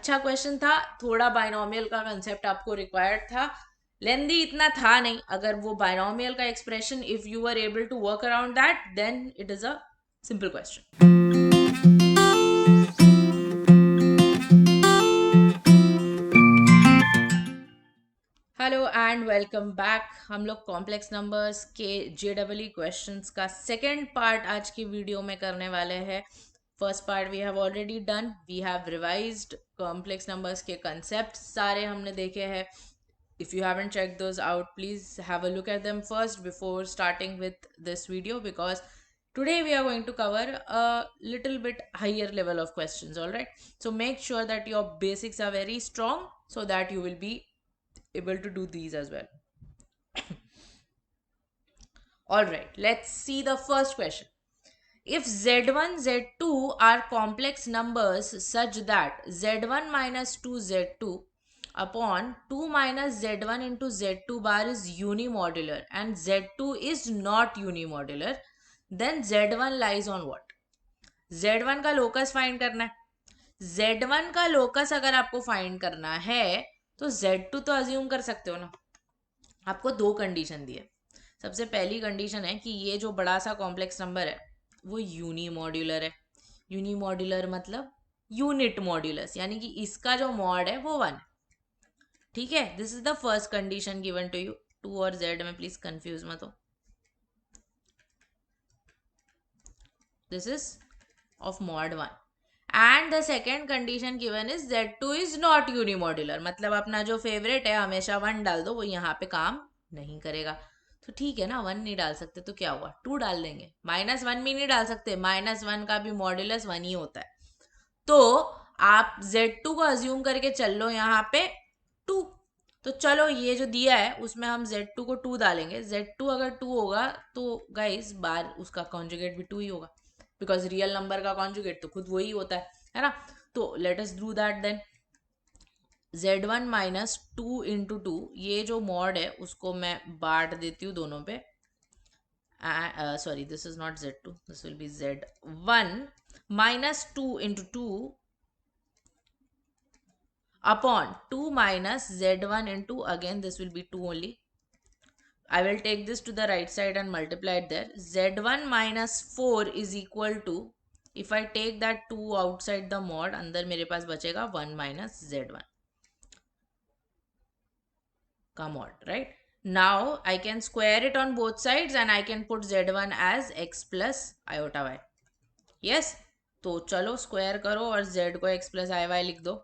अच्छा क्वेश्चन था, थोड़ा बाइनोमियल का कंसेप्ट आपको रिक्वायर्ड था, लेंदी इतना था नहीं. अगर वो बाइनोमियल का expression if you are able to work around that then it is a simple question. Hello and welcome back. हम लोग कॉम्प्लेक्स नंबर्स के JEE क्वेश्चंस का सेकेंड पार्ट आज की वीडियो में करने वाले हैं. First part we have already done. We have revised complex numbers के कंसेप्ट सारे हमने देखे हैं. If you haven't check those out please have a look at them first before starting with this video, because today we are going to cover a little bit higher level of questions. All right, so make sure that your basics are very strong so that you will be able to do these as well. All right, let's see the first question. If z1 z2 are complex numbers such that z1 minus 2 z2 upon 2 minus z1 into z2 bar is unimodular and z2 is not unimodular, then z1 lies on what? z1 का locus find करना है. z1 का locus अगर आपको find करना है तो z2 तो अज्यूम कर सकते हो ना. आपको दो कंडीशन दी है. सबसे पहली कंडीशन है कि ये जो बड़ा सा कॉम्प्लेक्स नंबर है वो यूनिमॉड्यूलर है. यूनिमॉड्यूलर मतलब यूनिट मॉड्यूलस, यानी कि इसका जो मॉड है वो 1. ठीक है, this is the first condition given to you. 2 और z में प्लीज कंफ्यूज मत हो. This is of mod 1. And the second condition given is z2 is not unimodular, मतलब अपना जो फेवरेट है हमेशा 1 डाल दो, वो यहाँ पे काम नहीं करेगा. तो ठीक है ना, 1 नहीं डाल सकते तो क्या हुआ, 2 डाल देंगे. -1 भी नहीं डाल सकते, -1 का भी मॉड्यूलस 1 ही होता है. तो आप z2 को अज्यूम करके चल लो यहाँ पे 2. तो चलो ये जो दिया है उसमें हम z2 को 2 डालेंगे. z2 अगर 2 होगा तो गाइस बार उसका कॉन्जुगेट भी 2 ही होगा, बिकॉज रियल नंबर का कॉन्जुगेट तो खुद वही होता है ना. तो let us do that then. z1 minus 2 into 2, ये जो मॉड है उसको मैं बांट देती हूँ दोनों पे. Sorry, this is not z2, this will be z1 minus 2 into 2 upon 2 minus z1 into, again this will be 2 only. I will take this to the right side and multiply it there. z1 minus 4 is equal to, if I take that 2 outside the mod, अंदर मेरे पास बचेगा 1 minus z1 का mod, right? Now I can square it on both sides and I can put z1 as x plus iota y. Yes? तो चलो square करो और z को x plus iy लिख दो.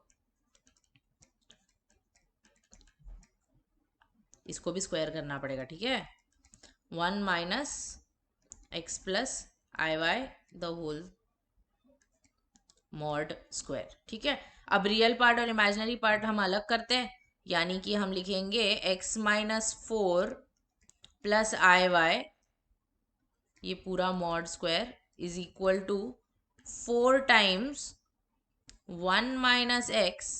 इसको भी स्क्वायर करना पड़ेगा, ठीक है. 1 minus x plus i y the whole mod square. ठीक है, अब रियल पार्ट और इमेजिनरी पार्ट हम अलग करते हैं, यानी कि हम लिखेंगे x minus 4 plus i y, ये पूरा mod square is equal to 4 times 1 minus x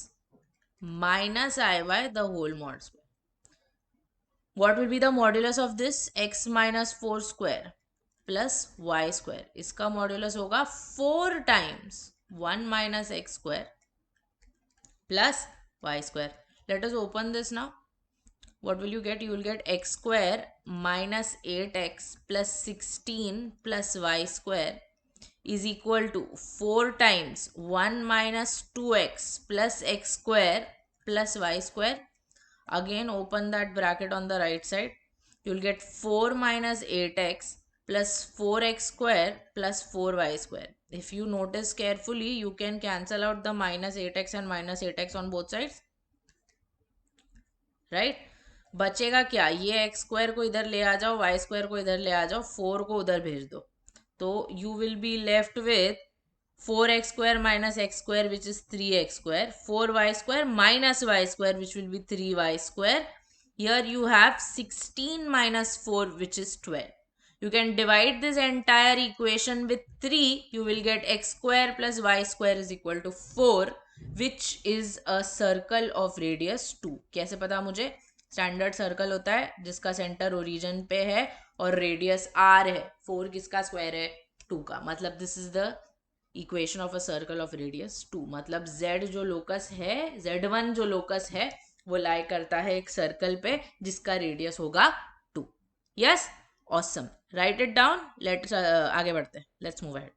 minus i y the whole mod square. What will be the modulus of this? x minus 4 square plus y square. इसका modulus होगा 4 times 1 minus x square plus y square. Let us open this now. What will you get? You will get x square minus 8x plus 16 plus y square is equal to 4 times 1 minus 2x plus x square plus y square. Again open that bracket on the right side. You will get 4 minus 8x plus 4x square plus 4y square. If you notice carefully, you can cancel out the minus 8x and minus 8x on both sides, right? बचेगा क्या, ये x square को इधर ले आ जाओ, y square को इधर ले आ जाओ, 4 को उधर भेज दो, तो you will be left with 4x square minus x square which is 3x square, 4y square minus y square which will be 3y square. Here you have 16 minus 4 which is 12. You can divide this entire equation with 3. You will get x square plus y square is equal to 4, which is a circle of radius 2. कैसे पता मुझे? Standard circle होता है जिसका centre origin पे है और radius r है. 4 किसका स्क्वायर है? 2 का. मतलब this is the equation of a circle of radius 2, मतलब z जो लोकस है, z1 जो लोकस है वो लाई करता है एक सर्कल पे जिसका रेडियस होगा 2. Yes, awesome, right it down. Let's आगे बढ़ते हैं, let's move ahead.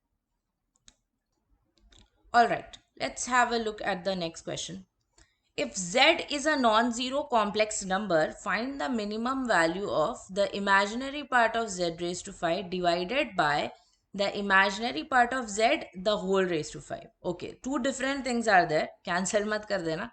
All right, let's have a look at the next question. If z is a non-zero complex number, find the minimum value of the imaginary part of z raised to 5 divided by the imaginary part of z the whole raised to 5. Okay, two different things are there. Cancel मत कर देना.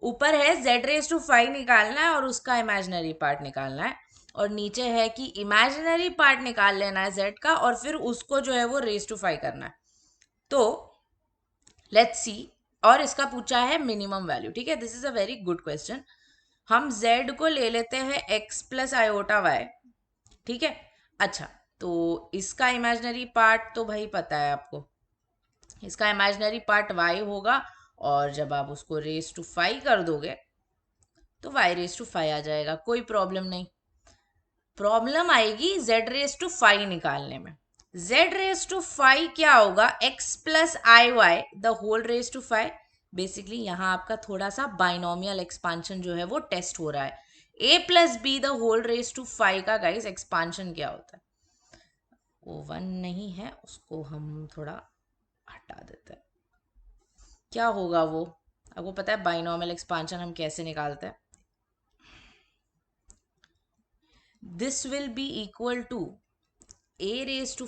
ऊपर है z raised to 5 निकालना है और उसका imaginary part निकालना है, और नीचे है कि imaginary part निकाल लेना है z का और फिर उसको जो है वो raised to 5 करना है. तो लेट्स सी. और इसका पूछा है मिनिमम वैल्यू. ठीक है, this is a very good question. हम z को ले लेते हैं x प्लस आयोटा y. ठीक है, अच्छा, तो इसका इमेजिनरी पार्ट तो भाई पता है आपको, इसका इमेजिनरी पार्ट y होगा, और जब आप उसको रेस टू 5 कर दोगे तो y रेस टू 5 आ जाएगा. कोई प्रॉब्लम नहीं. प्रॉब्लम आएगी z रेस टू 5 निकालने में. z रेस टू 5 क्या होगा? x plus i y the whole raise to 5. Basically यहाँ आपका थोड़ा सा बाइनोमियल एक्सपांशन जो है वो टेस्ट हो रहा है. a plus b the whole raise to 5 का गाइस एक्सपांशन क्या होता है? वो 1 नहीं है, उसको हम थोड़ा हटा देते हैं. क्या होगा वो? आपको पता है बाइनोमियल एक्सपांशन हम कैसे निकालते हैं? This will be equal to a raised to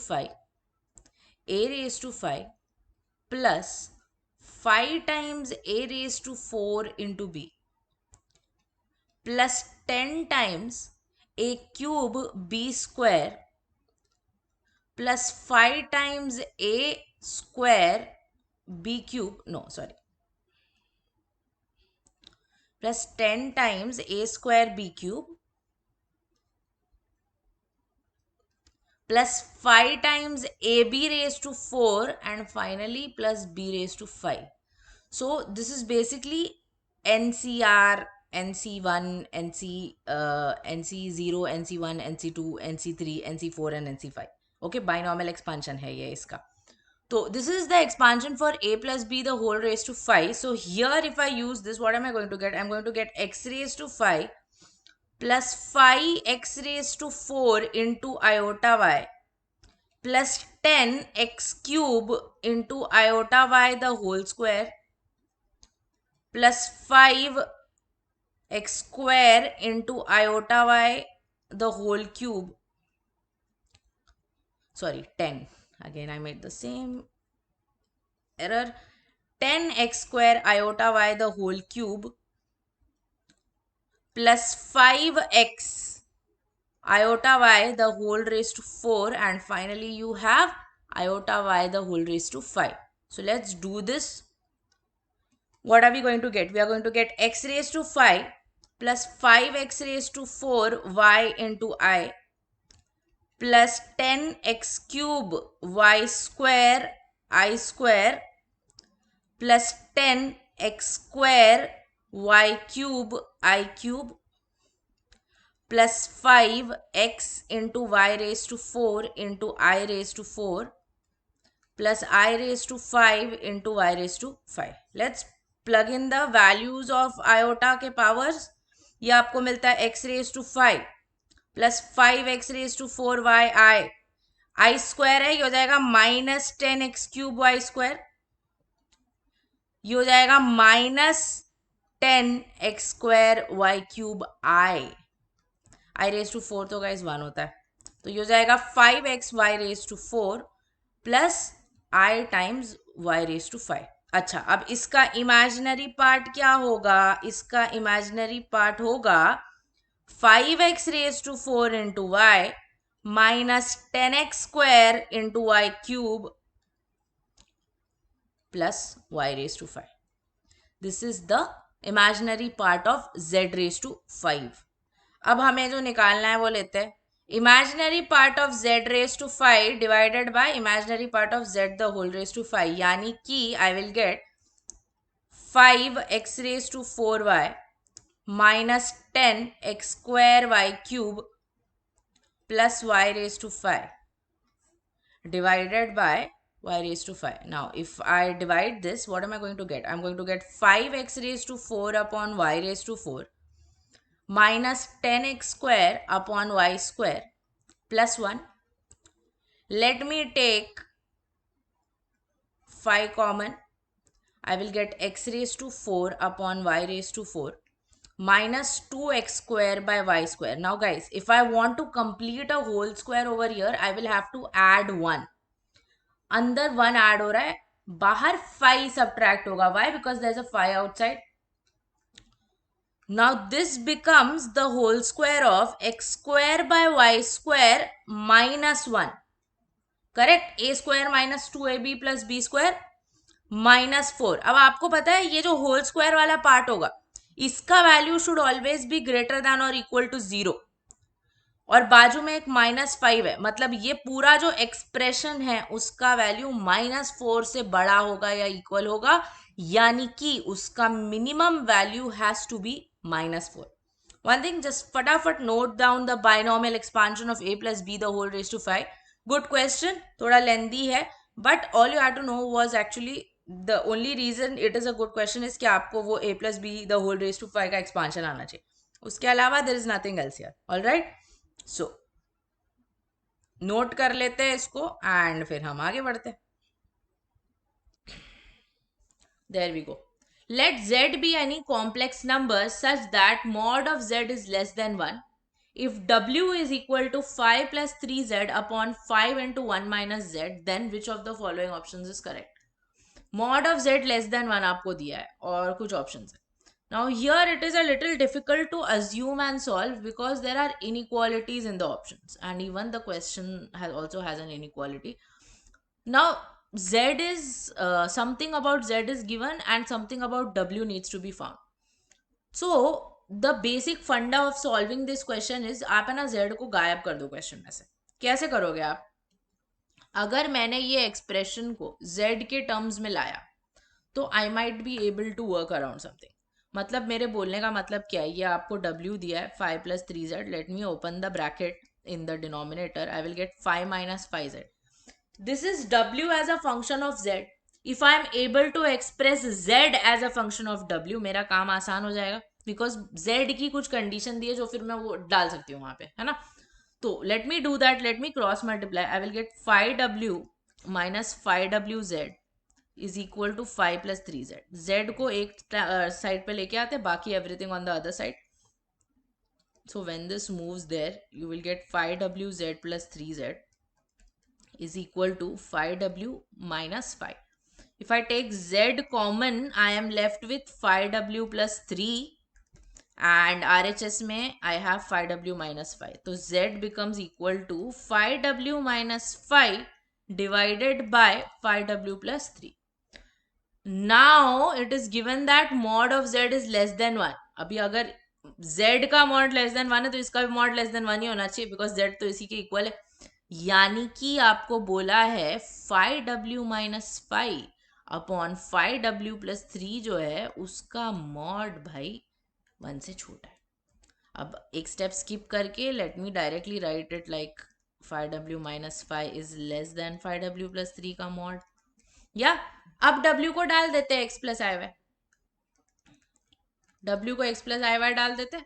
5 plus 5 times a raised to 4 into b plus 10 times a cube b square plus 5 times a square b cube, no sorry, plus 10 times a square b cube plus 5 times ab raised to 4 and finally plus b raised to 5. So this is basically NCR, NC1, NC0, NC1, NC2, NC3, NC4 and NC5. Okay, binomial expansion है ये इसका. So this is the expansion for a plus b the whole raised to 5. So here if I use this, what am I going to get? I'm going to get x raised to 5 plus 5x raised to 4 into iota y plus 10x cube into iota y the whole square plus 5x square into iota y the whole cube. Sorry, 10. Again, I made the same error. 10x square iota y the whole cube plus 5x iota y the whole raised to 4, and finally you have iota y the whole raised to 5. So let's do this. What are we going to get? We are going to get x raised to 5 plus 5x raised to 4 y into I plus 10x cube y square I square plus 10x square y cube I cube plus 5x into y raised to 4 into I raised to 4 plus I raised to 5 into y raised to 5. Let's plug in the values of iota के powers. ये आपको मिलता है x raised to 5 plus 5x raised to 4y I square है, ये हो जाएगा minus 10x cube y square. ये हो जाएगा minus 10x square y cube I raised to 4 तो गाइस 1 होता है, तो ये हो जाएगा 5x y raised to 4 plus I times y raised to 5. अच्छा, अब इसका इमेजिनरी पार्ट क्या होगा? इसका इमेजिनरी पार्ट होगा 5x raised to 4 into y minus 10x square into y cube plus y raised to 5. This is the imaginary part of z raised to 5. अब हमें जो निकालना है वो लेते हैं. Imaginary part of z raised to 5 divided by imaginary part of z the whole raised to 5, यानी कि I will get 5x raised to 4y minus 10x square y cube plus y raised to 5 divided by y raised to 5. Now if I divide this, what am I going to get? I'm going to get 5x raised to 4 upon y raised to 4 minus 10x square upon y square plus 1. Let me take 5 common. I will get x raised to 4 upon y raised to 4 minus 2x square by y square. Now guys, if I want to complete a whole square over here, I will have to add 1. अंदर 1 add हो रहा है, बाहर 5 subtract होगा. Why? Because there's a 5 outside. Now this becomes the whole square of x square by y square minus 1. Correct? A square minus 2ab plus b square minus 4. अब आपको पता है ये जो होल स्क्वायर वाला पार्ट होगा, इसका value should always be greater than और इक्वल टू 0. और बाजू में एक -5 है, मतलब ये पूरा जो एक्सप्रेशन है उसका वैल्यू -4 से बड़ा होगा या इक्वल होगा, यानी कि उसका minimum value has to be -4. One thing, just फटाफट note down the binomial expansion of a plus b the whole raised to 5. Good question, थोड़ा लेंदी है, but all you have to know was actually the only reason it is a good question is कि आपको वो a plus b the whole raised to 5 का expansion आना चाहिए. उसके अलावा there is nothing else here. Alright, so note कर लेते हैं इसको एंड फिर हम आगे बढ़ते हैं. There we go. Let z be any complex number such that mod of z is less than 1 if w is equal to 5 plus 3z upon 5 into 1 minus z, then which of the following options is correct? Mod of z less than 1 आपको दिया है और कुछ options है. Now here it is a little difficult to assume and solve because there are inequalities in the options and even the question also has an inequality. Now z is something about z is given and something about w needs to be found. So the basic funda of solving this question is आप है ना z को गायब कर दो question में से. कैसे करोगे आप? अगर मैंने ये एक्सप्रेशन को z के टर्म्स में लाया तो I might be able to work around something. मतलब मेरे बोलने का मतलब क्या है, ये आपको w दिया है 5 plus 3z. Let me open the bracket in the denominator. I will get 5 minus 5z. This is w as a function of z. If I am able to express z as a function of w, मेरा काम आसान हो जाएगा because z की कुछ condition दी है जो फिर मैं वो डाल सकती हूँ वहां पे, है ना. तो let me do that. Let me cross multiply. I will get 5w minus 5wz is equal to 5 plus 3z. z को एक साइड पे लेके आते, बाकी everything on the other side. So when this moves there, you will get 5wz plus 3z is equal to 5w minus 5. If I take z common, I am left with 5w plus 3 and RHS में I have 5w minus 5. So z becomes equal to 5w minus 5 divided by 5w plus 3. Now it is given that mod of z is less than 1. अभी अगर z का mod less than 1 है तो इसका भी mod less than 1 ही होना चाहिए because z तो इसी के इक्वल है. यानी कि आपको बोला है 5w minus 5 upon 5w plus 3 जो है उसका मॉड भाई 1 से छोटा है. अब एक स्टेप स्किप करके let me directly right it like 5w minus 5 is less than 5w plus 3 का मॉड. या अब w को डाल देते हैं x plus i Y. w को x प्लस आई वाई डाल देते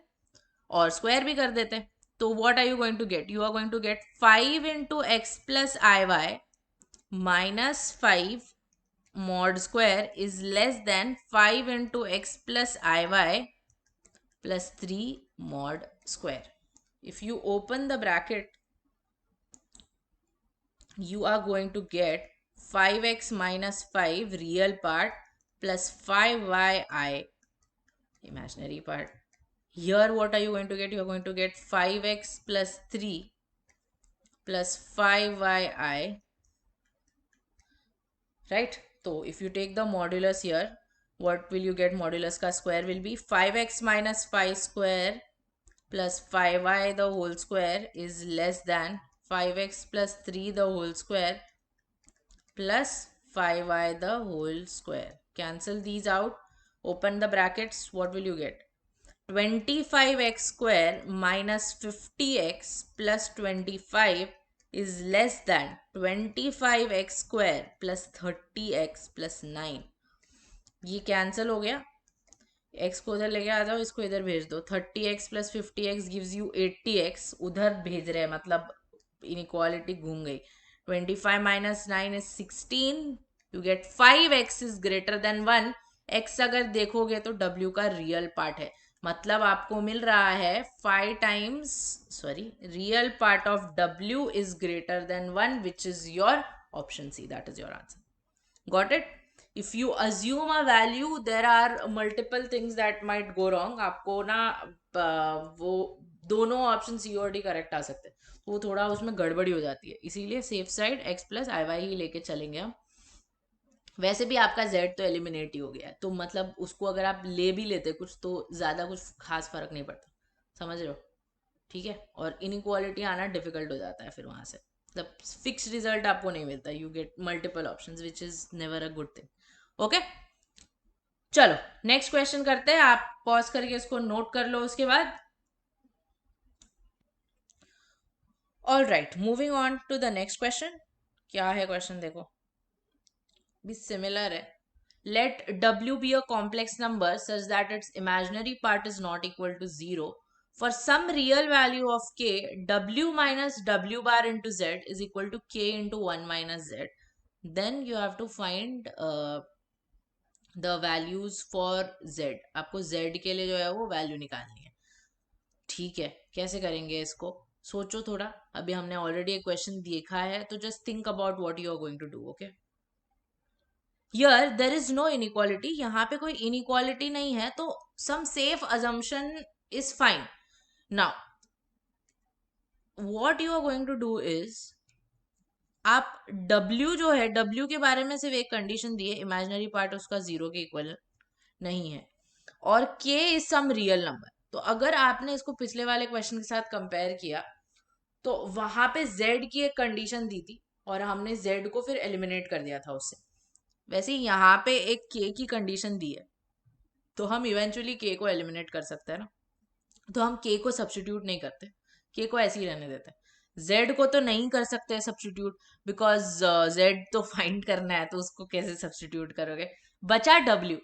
और स्क्वायर भी कर देते. So what are you going to get? You are going to get 5 into x plus iy minus 5 mod square is less than 5 into x plus iy plus 3 mod square. If you open the bracket, you are going to get 5x minus 5 real part plus 5yi imaginary part. Here what are you going to get? You are going to get 5x plus 3 plus 5yi, right? So if you take the modulus here, what will you get? Modulus ka square will be 5x minus 5 square plus 5y the whole square is less than 5x plus 3 the whole square plus 5y the whole square. Cancel these out. Open the brackets. What will you get? 25x square minus 50x plus 25 is less than 25x square plus 30x plus 9। ये cancel हो गया, x को उधर लेके आ जाओ, इसको इधर भेज दो। 30x plus 50x gives you 80x, उधर भेज रहे हैं मतलब इनइक्वालिटी घूम गई। 25 minus 9 is 16, you get 5x is greater than 1। x अगर देखोगे तो w का रियल पार्ट है, मतलब आपको मिल रहा है 5 times, sorry, real part of w is greater than 1, which is your option C, that is your answer. Got it? if you assume a value, there are multiple things that might go wrong। आपको ना वो दोनों option C और D correct आ सकते हैं, तो वो थोड़ा उसमें गड़बड़ी हो जाती है, इसीलिए safe side x plus i why he लेके चलेंगे हम। वैसे भी आपका z तो एलिमिनेट ही हो गया है, तो मतलब उसको अगर आप ले भी लेते कुछ तो ज़्यादा कुछ खास फर्क नहीं पड़ता, समझ रहे हो? ठीक है, और इनइक्वालिटी आना डिफिकल्ट हो जाता है फिर वहाँ से, मतलब फिक्स रिजल्ट आपको नहीं मिलता, you get multiple options which is never a good thing. Okay, चलो नेक्स्ट क्वेश्चन करते हैं, आप पॉज करके इसको नोट कर लो उसके बाद। All right, moving on to the next question. क्या है क्वेश्चन देखो, भी सिमिलर है। Let w be a complex number such that its imaginary part is not equal to 0 for some real value of k, w minus w bar into z is equal to k into 1 minus z, then you have to find the values for z। आपको z के लिए जो है वो value निकालनी है। ठीक है, कैसे करेंगे इसको, सोचो थोड़ा। अभी हमने ऑलरेडी एक क्वेश्चन देखा है, तो just think about what you are going to do. Okay, here there is no inequality, यहाँ पे कोई इनइक्वालिटी नहीं है, तो some safe assumption is fine. Now what you are going to do is, आप w जो है, w के बारे में सिर्फ एक कंडीशन दी है, इमेजिनरी पार्ट उसका 0 के इक्वल नहीं है, और k is some real number. तो अगर आपने इसको पिछले वाले क्वेश्चन के साथ कंपेयर किया, तो वहां पे z की एक कंडीशन दी थी और हमने z को फिर एलिमिनेट कर दिया था उससे। वैसे ही यहाँ पे एक k की कंडीशन दी है, तो हम इवेंचुअली k को एलिमिनेट कर सकते हैं ना, तो हम k को सब्स्टिट्यूट नहीं करते, k को ऐसे ही रहने देते हैं। z को तो नहीं कर सकते सब्स्टिट्यूट, बिकॉज z तो फाइंड करना है, तो उसको कैसे सब्स्टिट्यूट करोगे। बचा w,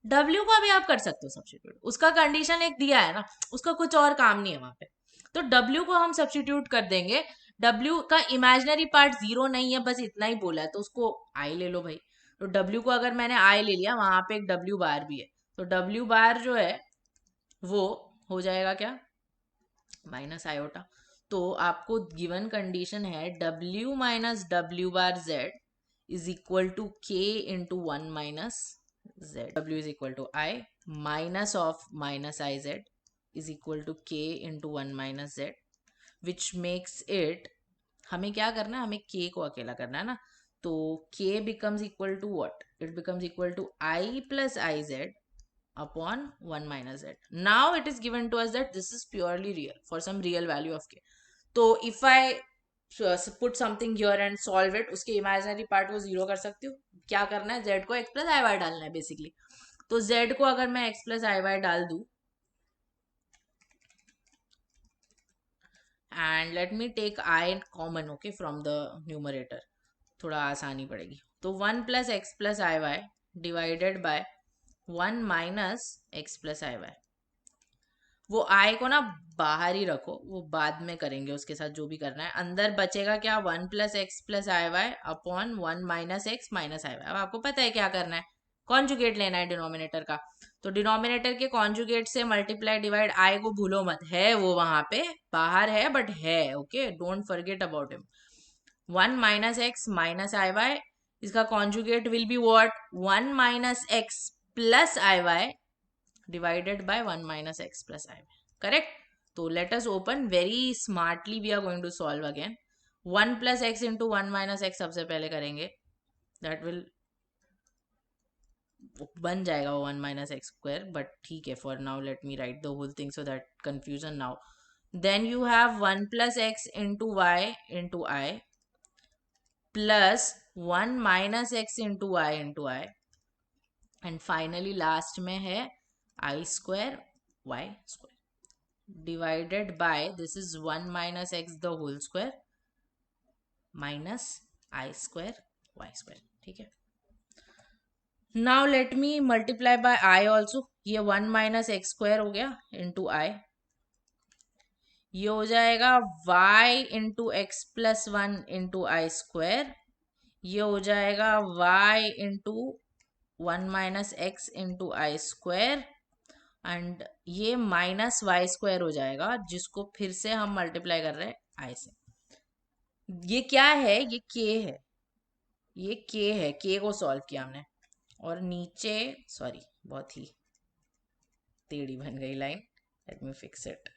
w को भी आप कर सकते हो सब्स्टिट्यूट, उसका कंडीशन एक दिया है ना, उसका कुछ और काम नहीं है वहां पे, तो w को हम सब्स्टिट्यूट कर देंगे। w का इमेजिनरी पार्ट 0 नहीं है, बस इतना ही बोला है, तो उसको i ले लो भाई। तो w को अगर मैंने i ले लिया, वहां पे एक w बार भी है, तो w बार जो है वो हो जाएगा क्या, माइनस आयोटा। तो आपको गिवन कंडीशन है w minus w bar z is equal to k into 1 minus z, w is equal to i minus of minus i z is equal to k into 1 minus z, which makes it, हमें क्या करना है, हमें k को अकेला करना है ना, तो k becomes equal to what, it becomes equal to i plus i z upon 1 minus z. Now it is given to us that this is purely real for some real value of k. तो if I put something here and solve it, उसके imaginary part को 0 कर सकती हूँ। क्या करना है, z को x plus i y डालना है बेसिकली। तो z को अगर मैं x plus i y डाल दूँ, and let me take I common, okay, from the numerator, थोड़ा आसानी पड़ेगी। तो 1 plus x plus i y divided by 1 minus x plus i y, वो आई को ना बाहर ही रखो, वो बाद में करेंगे उसके साथ जो भी करना है। अंदर बचेगा क्या, 1 plus x plus i y upon 1 minus x minus i y. अब आपको पता है क्या करना है, कॉन्जुगेट लेना है डिनोमिनेटर का, तो डिनोमिनेटर के कॉन्जुगेट से मल्टीप्लाई डिवाइड, आई को भूलो मत, है वो वहां पे बाहर है बट है, okay, don't forget about him. 1 minus x minus i y, इसका conjugate will be what, 1 minus x plus i y divided by 1 minus x plus I. Correct? So let us open very smartly, we are going to solve again. 1 plus x into 1 minus x सबसे पहले करेंगे, that will बन जाएगा वो 1 minus x square, but ठीक है, for now let me write the whole thing so that confusion now. Then you have 1 plus x into y into I plus 1 minus x into y into I, and finally last में है I square y square divided by, this is 1 minus x the whole square minus i square y square, ठीक है। Now let me multiply by i also, ये 1 minus x square हो गया into आई, ये हो जाएगा y into x plus 1 into i square, ये हो जाएगा y into 1 minus x into i square, and ये माइनस वाई स्क्वायर हो जाएगा, जिसको फिर से हम मल्टीप्लाई कर रहे हैं आई से। ये क्या है, ये k है, ये k है, k को सॉल्व किया हमने, और नीचे सॉरी बहुत ही टेढ़ी बन गई line, let me fix it.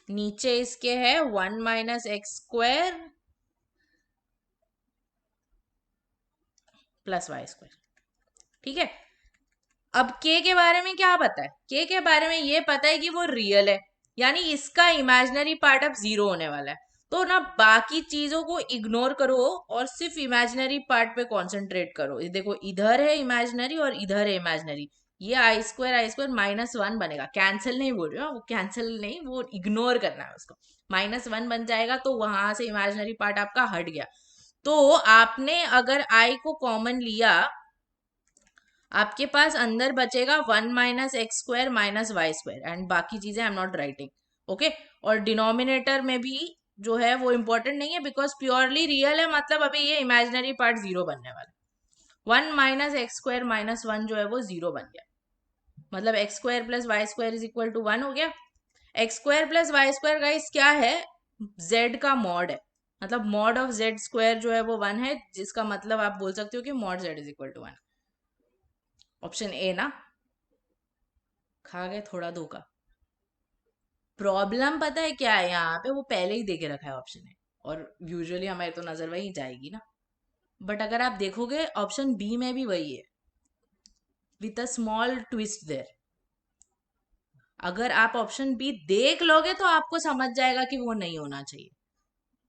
नीचे इसके है 1 minus x square plus y square, ठीक है। अब k के बारे में क्या पता है, k के बारे में ये पता है कि वो रियल है, यानी इसका इमेजिनरी पार्ट अब 0 होने वाला है। तो ना बाकी चीजों को इग्नोर करो और सिर्फ इमेजिनरी पार्ट पे कंसंट्रेट करो। देखो इधर है इमेजिनरी और इधर है इमेजिनरी, ये आई स्क्वायर -1 बनेगा, कैंसिल नहीं बोल रही हूँ, वो कैंसिल नहीं, वो इग्नोर करना है उसको। -1 बन जाएगा तो वहां से इमेजिनरी पार्ट आपका हट गया। तो आपने अगर आई को कॉमन लिया, आपके पास अंदर बचेगा 1 minus x square minus y square, and बाकी चीजें I am not writing, okay. और डिनोमिनेटर में भी जो है वो इंपॉर्टेंट नहीं है, बिकॉज प्योरली रियल है, मतलब अभी ये इमेजिनरी पार्ट 0 बनने वाला है। 1 माइनस एक्स स्क्वायर माइनस 1 जो है वो 0 बन गया, मतलब x square plus y square is equal to 1 हो गया। X square plus y square guys क्या है, जेड का मॉड है, मतलब मॉड ऑफ जेड स्क्वायर जो है वो 1 है, जिसका मतलब आप बोल सकते हो कि mod z is equal to 1। Option A ना, खा गए थोड़ा धोखा। प्रॉब्लम पता है क्या है, यहाँ पे वो पहले ही दे के रखा है ऑप्शन है, और यूजुअली हमारी तो नजर वही जाएगी ना। बट अगर आप देखोगे ऑप्शन बी में भी वही है, with a small twist there. अगर आप ऑप्शन बी देख लोगे तो आपको समझ जाएगा कि वो नहीं होना चाहिए,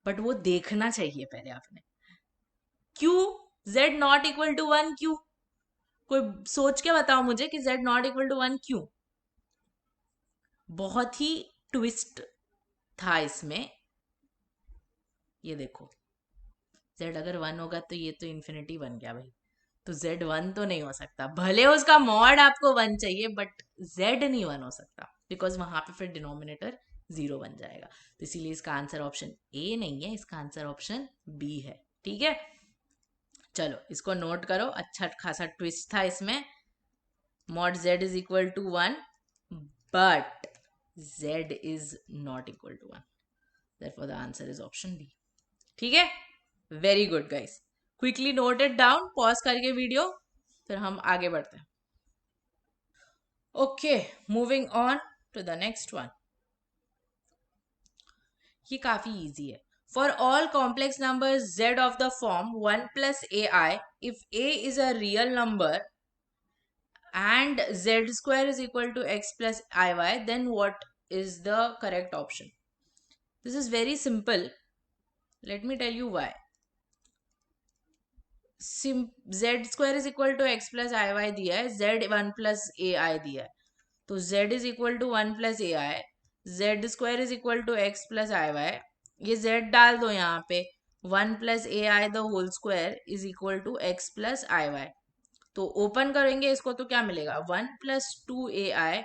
बट वो देखना चाहिए पहले आपने। क्यों z नॉट इक्वल टू 1, क्यों? कोई सोच के बताओ मुझे कि z नॉट इक्वल टू 1 क्यों? बहुत ही ट्विस्ट था इसमें। ये देखो z अगर 1 होगा तो ये तो इन्फिनिटी बन गया भाई, तो z 1 तो नहीं हो सकता, भले उसका मॉड आपको 1 चाहिए, बट z नहीं 1 हो सकता, बिकॉज वहां पे फिर डिनोमिनेटर 0 बन जाएगा। तो इसीलिए इसका आंसर ऑप्शन ए नहीं है, इसका आंसर ऑप्शन बी है, ठीक है। चलो इसको नोट करो, अच्छा खासा ट्विस्ट था इसमें। Mod z is equal to 1, but z is not equal to 1, therefore the answer is option B, ठीक है। Very good guys, quickly note it down, pause करके वीडियो, फिर हम आगे बढ़ते हैं। Okay, moving on to the next one. ये काफी इजी है। For all complex number z of the form 1 plus ai, if a is a real number and z square is equal to x plus iy, then what is the correct option? This is very simple. Let me tell you why. Z square is equal to x plus iy दिया है, z 1 plus ai दिया है, तो z is equal to 1 plus ai, z square is equal to x plus iy, ये z डाल दो यहाँ पे, 1 plus ai the whole square is equal to x plus iy, तो ओपन करेंगे इसको तो क्या मिलेगा, 1 plus 2ai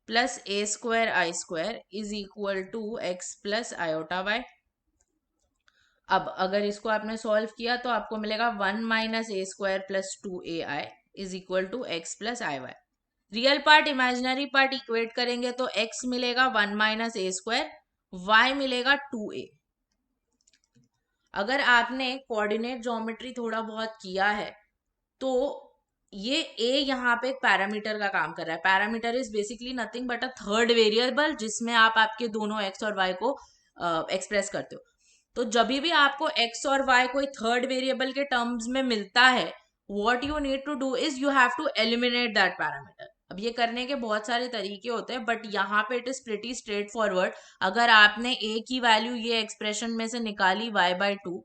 plus a square i square is equal to x plus iota y. अब अगर इसको आपने सॉल्व किया तो आपको मिलेगा 1 minus a square plus 2ai is equal to x plus i y. Real part imaginary part equate करेंगे तो x मिलेगा 1 माइनस ए स्क्वायर, y मिलेगा 2a। अगर आपने कोऑर्डिनेट ज्योमेट्री थोड़ा बहुत किया है तो ये a यहाँ पे एक पैरामीटर का काम कर रहा है। Parameter is basically nothing but a third variable, जिसमें आप आपके दोनों x और y को एक्सप्रेस करते हो। तो जब भी आपको x और y कोई थर्ड वेरिएबल के टर्म्स में मिलता है, what you need to do is you have to eliminate that parameter. अब ये करने के बहुत सारे तरीके होते हैं, बट यहाँ पे it is pretty straight forward. अगर आपने a की वैल्यू ये एक्सप्रेशन में से निकाली y/2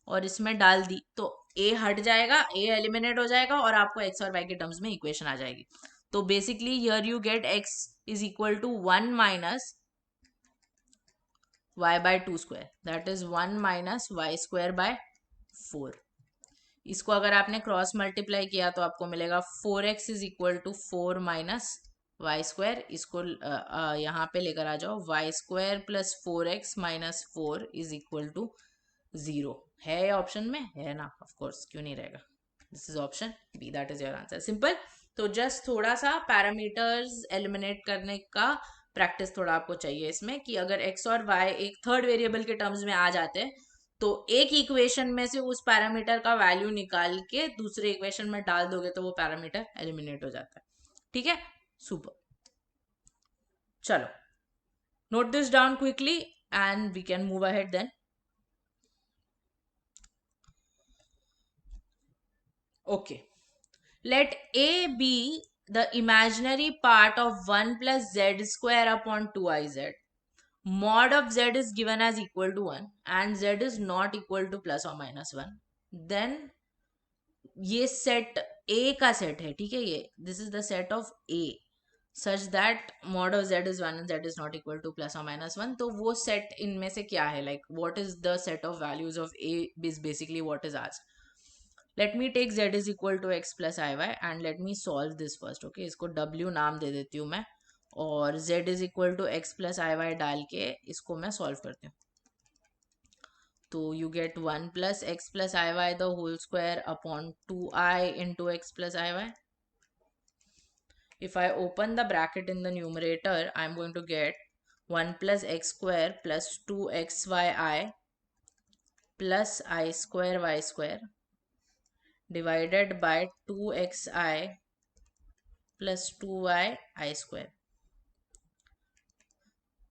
और इसमें डाल दी तो a हट जाएगा, a एलिमिनेट हो जाएगा और आपको x और y के टर्म्स में इक्वेशन आ जाएगी। तो basically here you get x is equal to 1 minus y by 2 square, that is 1 minus y square by 4. इसको अगर आपने क्रॉस मल्टीप्लाई किया तो आपको मिलेगा 4x is equal to 4 minus y square. इसको यहाँ पे लेकर आ जाओ. Y square plus 4x minus 4 is equal to 0. है ये ऑप्शन में? है ना, ऑफ कोर्स, क्यों नहीं रहेगा. This is option B, that is your answer. Simple. तो जस्ट थोड़ा सा पैरामीटर्स एलिमिनेट करने का प्रैक्टिस थोड़ा आपको चाहिए इसमें, कि अगर x और y एक थर्ड वेरिएबल के टर्म्स में आ जाते हैं तो एक इक्वेशन में से उस पैरामीटर का वैल्यू निकाल के दूसरे इक्वेशन में डाल दोगे तो वो पैरामीटर एलिमिनेट हो जाता है. ठीक है, सुपर. चलो, note this down quickly and we can move ahead then. Okay, let A be the imaginary part of 1 plus z square upon 2iz. Mod of z is given as equal to 1 and z is not equal to plus or minus 1. Then ये set A का set है, ठीक है. ये this is the set of A such that mod of z is 1 and z is not equal to plus or minus 1. तो वो set इनमें से क्या है, like what is the set of values of A is basically what is asked. Let me take z is equal to x plus iy and let me solve this first. Okay, इसको w नाम दे देती हूँ मैं और z is equal to x plus iy डाल के इसको मैं solve करती हूँ. तो you get 1 plus x plus iy the whole square upon 2i into x plus iy. If I open the bracket in the numerator, I am going to get 1 plus x square plus 2xyi plus I square y square divided by 2xi plus 2y I square.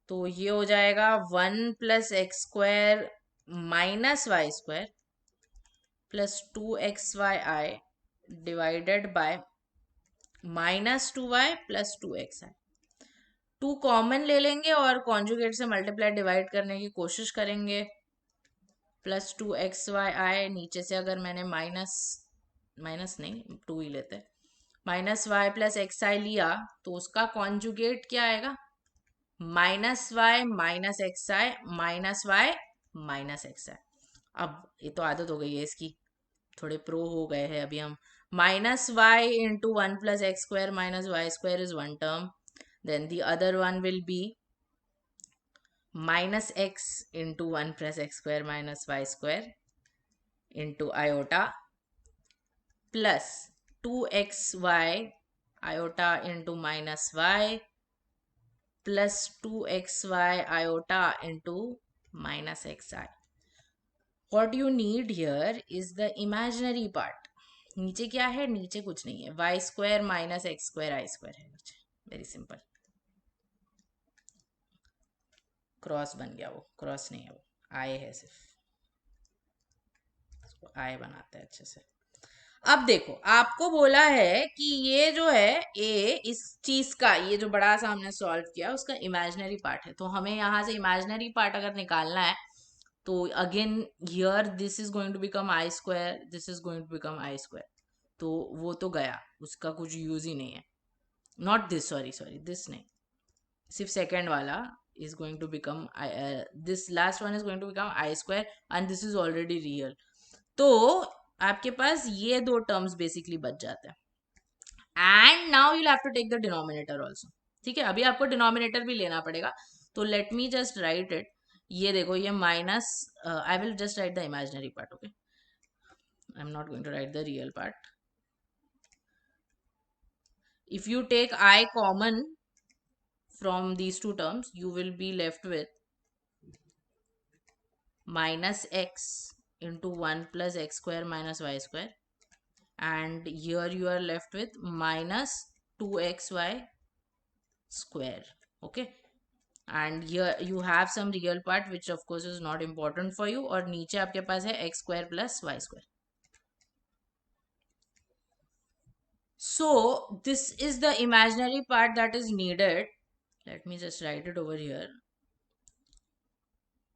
तो ये हो जाएगा 1 plus x square minus y square plus 2xyi divided by minus 2y plus 2xi. 2 common ले लेंगे और conjugate से multiply divide करने की कोशिश करेंगे. प्लस 2xyi नीचे से अगर मैंने माइनस नहीं 2 ही लेते हैं, माइनस वाई प्लस एक्स आई लिया तो उसका कॉन्जुगेट क्या आएगा, माइनस वाई माइनस एक्स आई माइनस वाई माइनस एक्स आई. अब ये तो आदत हो गई है इसकी, थोड़े प्रो हो गए हैं अभी हम. Minus y into 1 plus x square minus y square is one term. Then the other one will be minus x into 1 plus x square minus y square into iota plus 2xy iota into minus y plus 2xy iota into minus xi. What you need here is the imaginary part. नीचे क्या है, नीचे कुछ नहीं है, y square minus x square I square है नीचे. Very simple. Cross बन गया, वो क्रॉस नहीं है, वो आई है सिर्फ, इसको आई बनाते हैं अच्छे से. अब देखो, आपको बोला है कि ये जो है ए, इस चीज का ये जो बड़ा सा हमने सॉल्व किया उसका इमेजिनरी पार्ट है. तो हमें यहाँ से इमेजिनरी पार्ट अगर निकालना है तो again here this is going to become i square, this is going to become i square. तो वो तो गया, उसका कुछ यूज ही नहीं है. नॉट दिस, सॉरी दिस नहीं, सिर्फ सेकेंड वाला is going to become this last one is going to become I square and this is already real. तो आपके पास ये दो टर्म्स बेसिकली बच जाते हैं. And now you'll have to take the denominator also. ठीक है, अभी आपको डिनोमिनेटर भी लेना पड़ेगा. तो let me just write it. ये देखो, ये minus, I will just write the imaginary part. Okay, I am not going to write the real part. If you take I common from these two terms, you will be left with minus x into 1 plus x square minus y square, and here you are left with minus 2xy square. Okay, and here you have some real part which of course is not important for you, और नीचे आपके पास है x square plus y square. So this is the imaginary part that is needed. Let me just write it over here.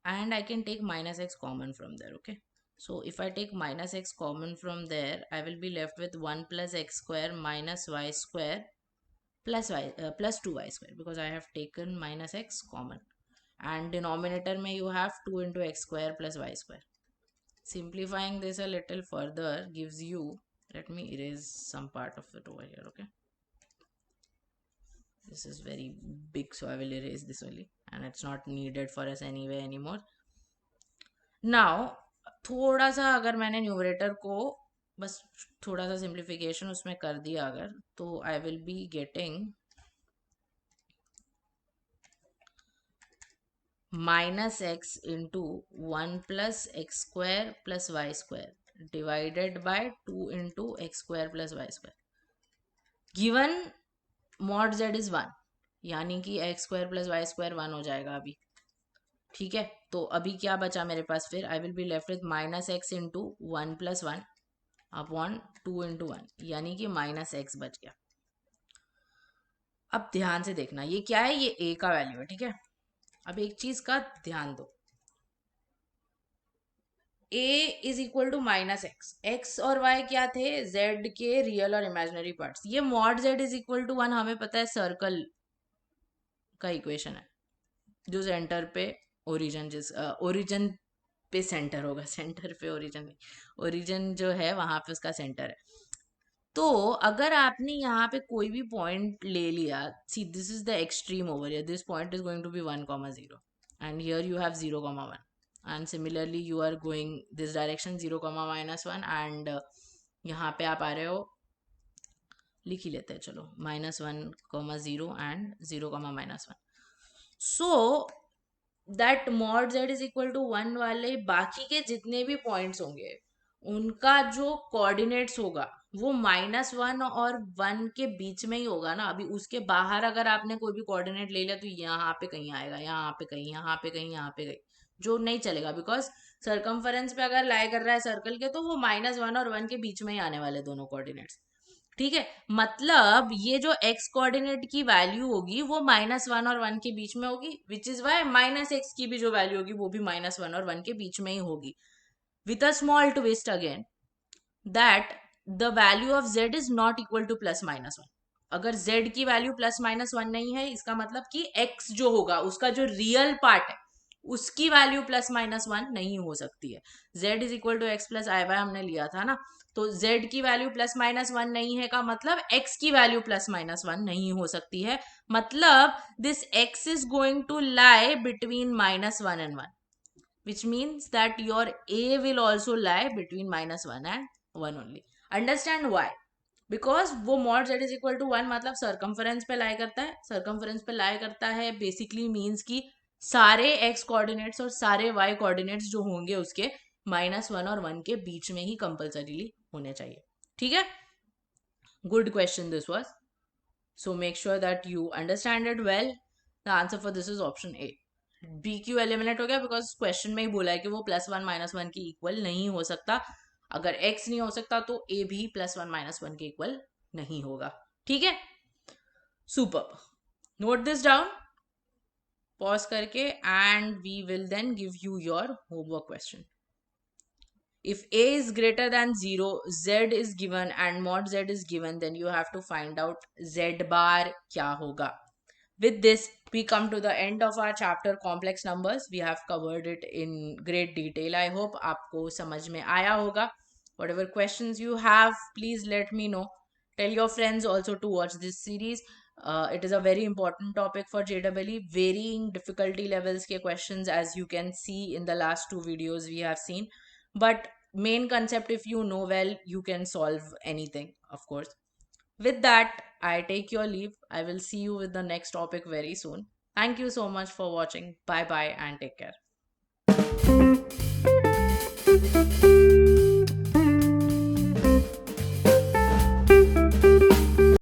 And I can take minus x common from there. Okay, so if I take minus x common from there, I will be left with 1 plus x square minus y square plus y plus 2y square, because I have taken minus x common. and denominator में you have 2 into x square plus y square. Simplifying this a little further gives you, let me erase some part of it over here, okay? This is very big, so I will erase this only, and it's not needed for us anyway anymore. Now थोड़ा सा अगर मैंने numerator को बस थोड़ा सा simplification उसमें कर दिया अगर, तो I will be getting minus x into 1 plus x square plus y square divided by 2 into x square plus y square given mod z is 1, यानी कि x square plus y square 1 हो जाएगा अभी, ठीक है? तो अभी क्या बचा मेरे पास फिर, I will be left with minus x into 1 plus 1 upon 2 into 1, यानी कि माइनस एक्स बच गया. अब ध्यान से देखना, ये क्या है, ये a का वैल्यू है, ठीक है? अब एक चीज का ध्यान दो, a is equal to minus x. एक्स और y क्या थे, z के रियल और इमेजिनरी पार्ट्स. ये mod z is equal to 1 हमें पता है सर्कल का इक्वेशन है, जो सेंटर पे ओरिजिन, जिस ओरिजिन पे सेंटर होगा, सेंटर पे ओरिजिन नहीं, ओरिजिन जो है वहां पे उसका सेंटर है. तो अगर आपने यहाँ पे कोई भी पॉइंट ले लिया, see this is the extreme over here, this point is going to be 1,0 and here you have 0,1, and similarly you are going this direction 0,-1, and यहाँ पे आप आ रहे हो, लिख ही लेते हैं चलो, -1,0 and 0,-1. So that mod z is equal to 1 वाले बाकी के जितने भी पॉइंट्स होंगे उनका जो कोऑर्डिनेट्स होगा वो -1 और 1 के बीच में ही होगा ना. अभी उसके बाहर अगर आपने कोई भी कोऑर्डिनेट ले लिया तो यहाँ पे कहीं आएगा, यहाँ पे कहीं, यहाँ पे कहीं, यहाँ पे कहीं, जो नहीं चलेगा, बिकॉज सर्कमफरेंस पे अगर लाई कर रहा है सर्कल के तो वो -1 और 1 के बीच में ही आने वाले दोनों कोऑर्डिनेट्स, ठीक है? मतलब ये जो x कोऑर्डिनेट की वैल्यू होगी वो -1 और 1 के बीच में होगी, विच इज वाई -x की भी जो वैल्यू होगी वो भी -1 और 1 के बीच में ही होगी, with a small twist again that the value of z is not equal to +-1. अगर z की वैल्यू +-1 नहीं है, इसका मतलब कि x जो होगा उसका जो रियल पार्ट है उसकी वैल्यू +-1 नहीं हो सकती है. z is equal to x plus i y हमने लिया था ना, तो z की वैल्यू +-1 नहीं है का मतलब x की वैल्यू +-1 नहीं हो सकती है. मतलब this x is going to lie between -1 and 1, which means that your a will also lie between -1 and 1 only. Understand why? Because वो mod z is equal to 1 मतलब सर्कमफरेंस पे लाई करता है, सर्कमफरेंस पे लाई करता है बेसिकली मीन्स कि सारे x कोऑर्डिनेट्स और सारे y कोऑर्डिनेट्स जो होंगे उसके -1 और 1 के बीच में ही कंपल्सरीली होने चाहिए, ठीक है? Good question this was, so make sure that you understand it well. The answer for this is option A. B क्यू एलिमिनेट हो गया बिकॉज क्वेश्चन में ही बोला है कि वो +1 -1 के इक्वल नहीं हो सकता. अगर x नहीं हो सकता तो a भी +1 -1 के इक्वल नहीं होगा, ठीक है? Super. Note this down, pause करके, and we will then give you your homework question. If a is greater than 0, z is given and mod z is given, then you have to find out z bar क्या होगा. With this, we come to the end of our chapter complex numbers. We have covered it in great detail. I hope आपको समझ में आया होगा. Whatever questions you have, please let me know. Tell your friends also to watch this series. It is a very important topic for JEE. Varying difficulty levels के questions, as you can see in the last 2 videos we have seen. But main concept, if you know well, you can solve anything, of course. With that, I take your leave. I will see you with the next topic very soon. Thank you so much for watching. Bye bye and take care.